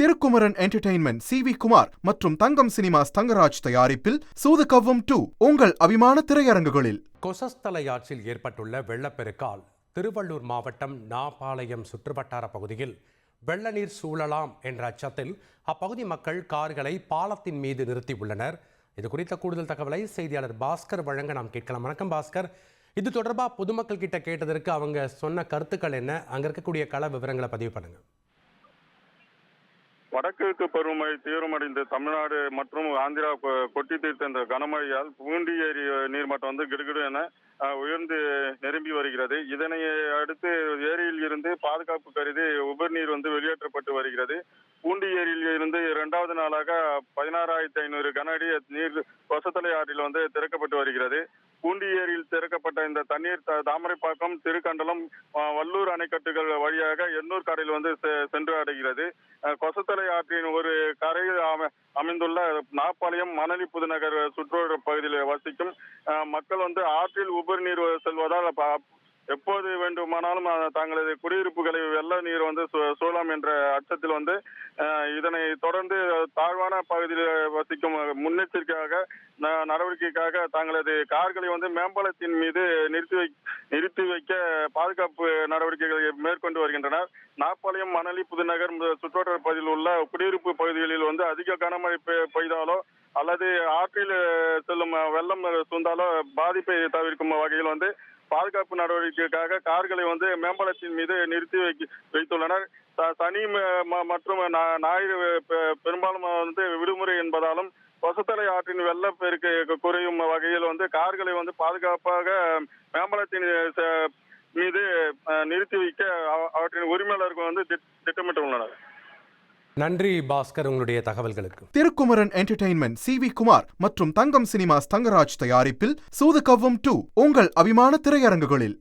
Thirukumaran entertainment CV. Kumar மற்றும் தங்கம் cinemas Thangaraj தயாரிப்பில் சூதுகவ்வும் 2 உங்கள் அபிமான திரையரங்குகளில். கொசஸ்தலையாற்றில் ஏற்பட்டுள்ள வெள்ளப்பெருக்கால் திருவள்ளூர் மாவட்டம் நாபாளையம் சுற்றுவட்டார பகுதியில் வெள்ள நீர் சூழலாம் என்ற அச்சத்தில் அப்பகுதி மக்கள் கார்களை பாலத்தின் மீது நிறுத்தியுள்ளனர். இது குறித்த கூடுதல் தகவலை செய்தியாளர் பாஸ்கர் வழங்க நாம் கேட்கலாம். வணக்கம் பாஸ்கர், இது தொடர்பாக பொதுமக்கள் கிட்ட கேட்டதற்கு அவங்க சொன்ன கருத்துக்கள் என்ன? அங்க இருக்கக்கூடிய கள விவரங்களை பதிவு பண்ணுங்க. வடகிழக்கு பருவமழை தீவிரமடைந்த தமிழ்நாடு மற்றும் ஆந்திரா கொட்டி தீர்த்த இந்த கனமழையால் பூண்டி ஏரி நீர்மட்டம் கிடுகிடு என உயர்ந்து நிரம்பி வருகிறது. இதனை அடுத்து ஏரியில் இருந்து பாதுகாப்பு கருதி உபரி நீர் வெளியேற்றப்பட்டு வருகிறது. பூண்டி ஏரியில் இருந்து 2வது நாளாக 16,500 கன அடி நீர் கொசத்தலை ஆற்றில் திறக்கப்பட்டு வருகிறது. பூண்டி ஏரியில் திறக்கப்பட்ட இந்த தண்ணீர் தாமரைப்பாக்கம், திருக்கண்டலம், வல்லூர் அணைக்கட்டுகள் வழியாக எண்ணூர் கரையில் சென்று அடைகிறது. கொசத்தலை ஆற்றின் ஒரு கரையில் அமைந்துள்ள நாப்பாளையம், மணலி, புதுநகர் சுற்றுவட்டார பகுதியில் வசிக்கும் மக்கள் ஆற்றில் உபரி நீர் செல்வதால் எப்போது வேண்டுமானாலும் தங்களது குடியிருப்புகளை வெள்ள நீர் சூழலாம் என்ற அச்சத்தில் இதனை தொடர்ந்து தாழ்வான பகுதியில் வசிக்கும் முன்னெச்சரிக்கையாக நடவடிக்கைக்காக தங்களது கார்களை மேம்பாலத்தின் மீது நிறுத்தி வைக்க பாதுகாப்பு நடவடிக்கைகளை மேற்கொண்டு வருகின்றனர். நாப்பாளையம், மணலி, புதுநகர் சுற்றுவட்டார பகுதியில் உள்ள குடியிருப்பு பகுதிகளில் அதிக கனமழை பெய்தாலோ அல்லது ஆற்றில் செல்லும் வெள்ளம் சூழ்ந்தாலோ பாதிப்பை தவிர்க்கும் வகையில் பாதுகாப்பு நடவடிக்கைக்காக கார்களை மேம்பாலத்தின் மீது நிறுத்தி வைத்துள்ளனர். சனி மற்றும் ஞாயிறு பெரும்பாலும் விடுமுறை என்பதாலும் கொசத்தலை ஆற்றின் வெள்ளப்பெருக்கு குறையும் வகையில் கார்களை பாதுகாப்பாக மேம்பாலத்தின் மீது நிறுத்தி வைக்க அவற்றின் உரிமையாளர்கள் திட்டமிட்டுள்ளனர். நன்றி பாஸ்கர், உங்களுடைய தகவல்களுக்கு. Thirukumaran entertainment CV. குமார் மற்றும் தங்கம் சினிமாஸ் தங்கராஜ் தயாரிப்பில் சூதுகவ்வும் 2 உங்கள் அபிமான திரையரங்குகளில்.